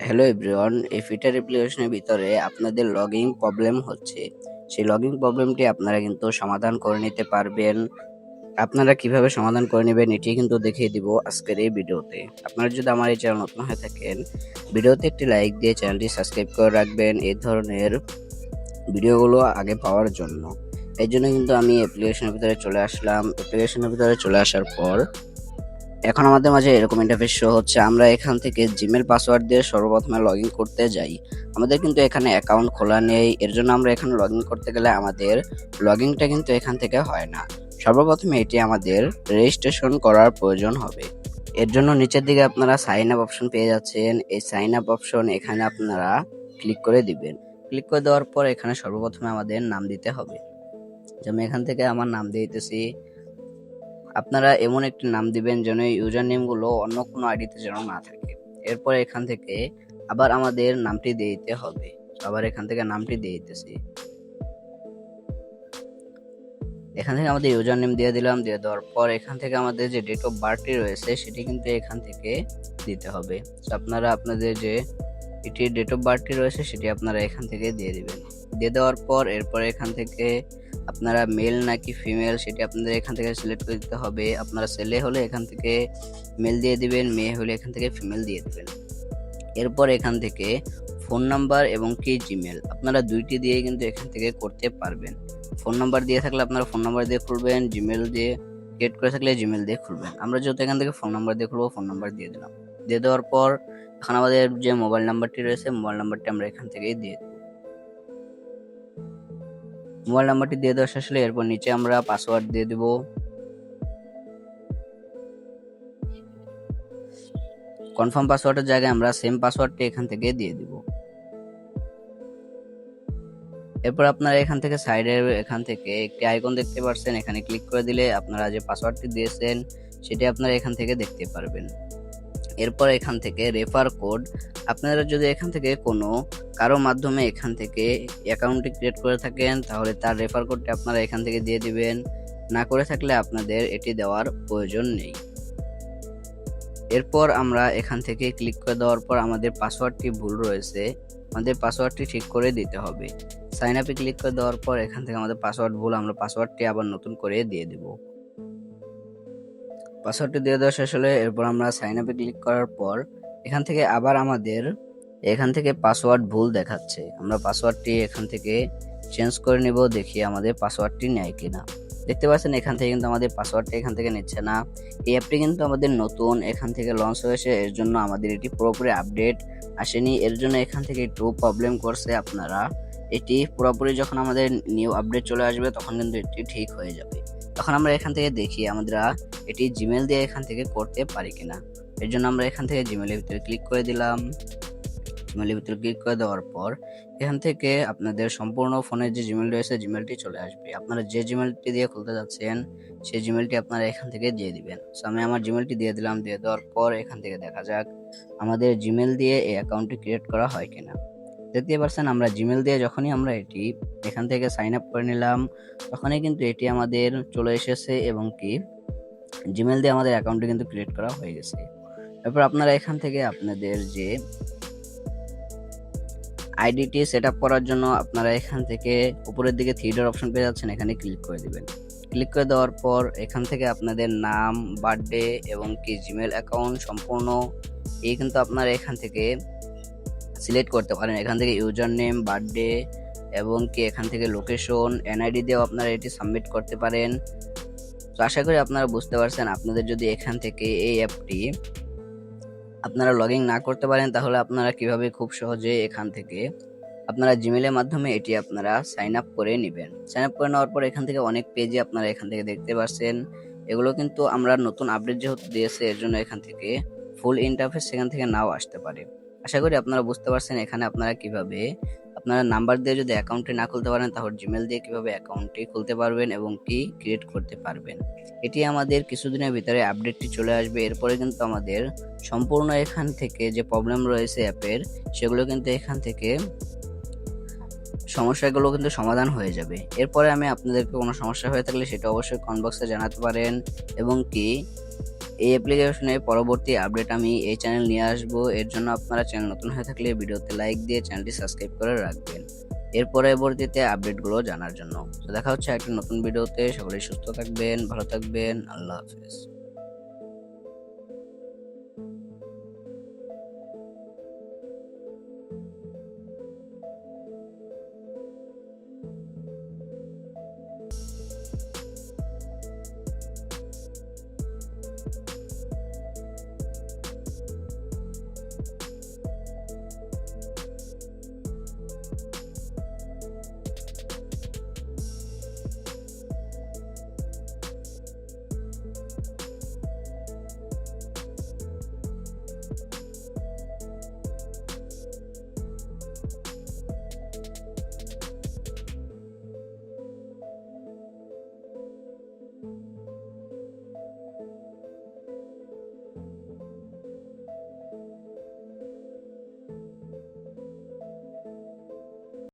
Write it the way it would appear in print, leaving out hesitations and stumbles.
Hello everyone, এই fitter অ্যাপ্লিকেশনের ভিতরে আপনাদের লগইন প্রবলেম হচ্ছে। সেই লগইন প্রবলেমটি আপনারা কিন্তু সমাধান করে নিতে পারবেন। আপনারা কিভাবে সমাধান করে নেবেন এটি কিন্তু দেখিয়ে দিব আজকের এই ভিডিওতে। আপনারা যদি আমার এই চ্যানেল নতুন হয়ে থাকেন, ভিডিওতে একটি লাইক দিয়ে চ্যানেলটি সাবস্ক্রাইব করে রাখবেন এই ধরনের ভিডিওগুলো আগে পাওয়ার জন্য। এই জন্য কিন্তু আমি অ্যাপ্লিকেশনের ভিতরে চলে আসলাম। অ্যাপ্লিকেশনের ভিতরে চলে আসার পর এখন আমাদের মাঝে এরকম ইন্টারফেস শো হচ্ছে। আমরা এখান থেকে জিমেল পাসওয়ার্ড দিয়ে সর্বপ্রথমে লগ ইন করতে যাই। আমাদের কিন্তু এখানে অ্যাকাউন্ট খোলা নেই, এর জন্য আমরা এখানে লগ ইন করতে গেলে আমাদের লগ ইনটা কিন্তু এখান থেকে হয় না। সর্বপ্রথমে এটি আমাদের রেজিস্ট্রেশন করার প্রয়োজন হবে। এর জন্য নিচের দিকে আপনারা সাইন আপ অপশন পেয়ে যাচ্ছেন। এই সাইন আপ অপশন এখানে আপনারা ক্লিক করে দিবেন। ক্লিক করে দেওয়ার পর এখানে সর্বপ্রথমে আমাদের নাম দিতে হবে। আমি এখান থেকে আমার নাম দিয়ে দিতেছি। আপনারা এমন একটি নাম দিবেন যেন ইউজার নেমগুলো অন্য কোনো আইডিতে যেন না থাকে। এরপর এখান থেকে আবার আমাদের নামটি দিয়ে দিতে হবে। আবার এখান থেকে নামটি দিয়ে দিতেছি। এখান থেকে আমাদের ইউজার নেম দিয়ে দিলাম। দিয়ে দেওয়ার পর এখান থেকে আমাদের যে ডেট অফ বার্থটি রয়েছে সেটি কিন্তু এখান থেকে দিতে হবে। আপনারা আপনাদের যে এটি ডেট অফ বার্থটি রয়েছে সেটি আপনারা এখান থেকে দিয়ে দিবেন। দিয়ে দেওয়ার পর এরপর এখান থেকে আপনারা মেল নাকি ফিমেল সেটি আপনাদের এখান থেকে সিলেক্ট করে দিতে হবে। আপনারা ছেলে হলে এখান থেকে মেল দিয়ে দিবেন, মেয়ে হলে এখান থেকে ফিমেল দিয়ে দিবেন। এরপর এখান থেকে ফোন নাম্বার এবং কি জিমেল আপনারা দুইটি দিয়ে কিন্তু এখান থেকে করতে পারবেন। ফোন নাম্বার দিয়ে থাকলে আপনারা ফোন নাম্বার দিয়ে খুলবেন, জিমেল দিয়ে ক্রিয়েট করে থাকলে জিমেল দিয়ে খুলবেন। আমরা যেহেতু এখান থেকে ফোন নাম্বার দিয়ে খুলবো, ফোন নাম্বার দিয়ে দিলাম। দিয়ে দেওয়ার পর এখন আমাদের যে মোবাইল নাম্বারটি রয়েছে মোবাইল নাম্বারটি আমরা এখান থেকেই দিয়ে দেব। মোবাইল নাম্বারটি দিয়ে দেওয়া শেষ হলে এরপর নিচে আমরা পাসওয়ার্ড দিয়ে দেব। কনফার্ম পাসওয়ার্ডের জায়গায় আমরা সেম পাসওয়ার্ডটি এখান থেকে দিয়ে দিব। এরপর আপনারা এখান থেকে সাইডের এখান থেকে একটি আইকন দেখতে পাচ্ছেন, এখানে ক্লিক করে দিলে আপনারা যে পাসওয়ার্ডটি দিয়েছেন সেটি আপনারা এখান থেকে দেখতে পারবেন। এরপর এখান থেকে রেফার কোড আপনারা যদি এখান থেকে কোনো কারো মাধ্যমে এখান থেকে অ্যাকাউন্টটি ক্রিয়েট করে থাকেন তাহলে তার রেফার কোডটি আপনারা এখান থেকে দিয়ে দিবেন। না করে থাকলে আপনাদের এটি দেওয়ার প্রয়োজন নেই। এরপর আমরা এখান থেকে ক্লিক করে দেওয়ার পর আমাদের পাসওয়ার্ডটি ভুল রয়েছে, আমাদের পাসওয়ার্ডটি ঠিক করে দিতে হবে। সাইন আপে ক্লিক করে দেওয়ার পর এখান থেকে আমাদের পাসওয়ার্ড ভুল, আমরা পাসওয়ার্ডটি আবার নতুন করে দিয়ে দেব। পাসওয়ার্ডটি দিয়ে দেওয়া শেষ হলে এরপর আমরা সাইন আপে ক্লিক করার পর এখান থেকে আবার আমাদের এখান থেকে পাসওয়ার্ড ভুল দেখাচ্ছে। আমরা পাসওয়ার্ডটি এখান থেকে চেঞ্জ করে নিব, দেখি আমাদের পাসওয়ার্ডটি নেয় কিনা। দেখতে পাচ্ছেন এখান থেকে কিন্তু আমাদের পাসওয়ার্ডটি এখান থেকে নিচ্ছে না। এই অ্যাপটি কিন্তু আমাদের নতুন এখান থেকে লঞ্চ হয়েছে, এর জন্য আমাদের এটি পুরোপুরি আপডেট আসেনি, এর জন্য এখান থেকে একটু প্রবলেম করছে। আপনারা এটি পুরোপুরি যখন আমাদের নিউ আপডেট চলে আসবে তখন কিন্তু এটি ঠিক হয়ে যাবে। তখন আমরা এখান থেকে দেখি আমরা এটি জিমেল দিয়ে এখান থেকে করতে পারি কিনা। এর জন্য আমরা এখান থেকে জিমেলের ভিতরে ক্লিক করে দিলাম। জিমেলের ভিতরে ক্লিক করে দেওয়ার পর এখান থেকে আপনাদের সম্পূর্ণ ফোনের যে জিমেল রয়েছে জিমেলটি চলে আসবে। আপনারা যে জিমেলটি দিয়ে খুলতে যাচ্ছেন সেই জিমেলটি আপনারা এখান থেকে দিয়ে দিবেন। সো আমি আমার জিমেলটি দিয়ে দিলাম। দিয়ে দেওয়ার পর এখান থেকে দেখা যাক আমাদের জিমেল দিয়ে এই অ্যাকাউন্টটি ক্রিয়েট করা হয় কিনা। দেখতে পাচ্ছেন আমরা জিমেল দিয়ে যখনই আমরা এটি এখান থেকে সাইন আপ করে নিলাম তখনই কিন্তু এটি আমাদের চলে এসেছে এবং কি জিমেল দিয়ে আমাদের অ্যাকাউন্টটি কিন্তু ক্রিয়েট করা হয়ে গেছে। এরপর আপনারা এখান থেকে আপনাদের যে আইডিটি সেট আপ করার জন্য আপনারা এখান থেকে উপরের দিকে থ্রি ডট অপশন পেয়ে যাচ্ছেন, এখানে ক্লিক করে দিবেন। ক্লিক করে দেওয়ার পর এখান থেকে আপনাদের নাম, বার্থডে এবং কি জিমেল অ্যাকাউন্ট সম্পূর্ণ এই কিন্তু আপনারা এখান থেকে সিলেক্ট করতে পারেন। এখান থেকে ইউজার নেম, বার্থডে এবং কি এখান থেকে লোকেশন, এনআইডি দিয়েও আপনারা এটি সাবমিট করতে পারেন। তো আশা করি আপনারা বুঝতে পারছেন। আপনাদের যদি এখান থেকে এই অ্যাপটি আপনারা লগ ইন না করতে পারেন তাহলে আপনারা কিভাবে খুব সহজে এখান থেকে আপনারা জিমেলের মাধ্যমে এটি আপনারা সাইন আপ করে নেবেন। সাইন আপ করে নেওয়ার পর এখান থেকে অনেক পেজে আপনারা এখান থেকে দেখতে পাচ্ছেন। এগুলো কিন্তু আমরা নতুন আপডেট যেহেতু দিয়েছে এর জন্য এখান থেকে ফুল ইন্টারফেস সেখান থেকে নাও আসতে পারে। আশা করি আপনারা বুঝতে পারছেন এখানে আপনারা কিভাবে আপনারা নাম্বার দিয়ে যদি অ্যাকাউন্টটি না খুলতে পারেন তাহলে জিমেল দিয়ে কিভাবে অ্যাকাউন্টটি খুলতে পারবেন এবং কি ক্রিয়েট করতে পারবেন। এটি আমাদের কিছুদিনের ভিতরে আপডেটটি চলে আসবে। এরপরে কিন্তু আমাদের সম্পূর্ণ এখান থেকে যে প্রবলেম রয়েছে অ্যাপের সেগুলো কিন্তু এখান থেকে সমস্যাগুলো কিন্তু সমাধান হয়ে যাবে। এরপরে আমি আপনাদেরকে কোনো সমস্যা হয়ে থাকলে সেটা অবশ্যই কমেন্ট বক্সে জানাতে পারেন এবং কি এই অ্যাপ্লিকেশনে পরবর্তী আপডেট আমি এই চ্যানেল নিয়ে আসবো। এর জন্য আপনারা চ্যানেল নতুন হয়ে থাকলে ভিডিওতে লাইক দিয়ে চ্যানেলটি সাবস্ক্রাইব করে রাখবেন এর পরবর্তীতে আপডেটগুলো জানার জন্য। তো দেখা হচ্ছে একটা নতুন ভিডিওতে। সকলেই সুস্থ থাকবেন, ভালো থাকবেন। আল্লাহ হাফেজ।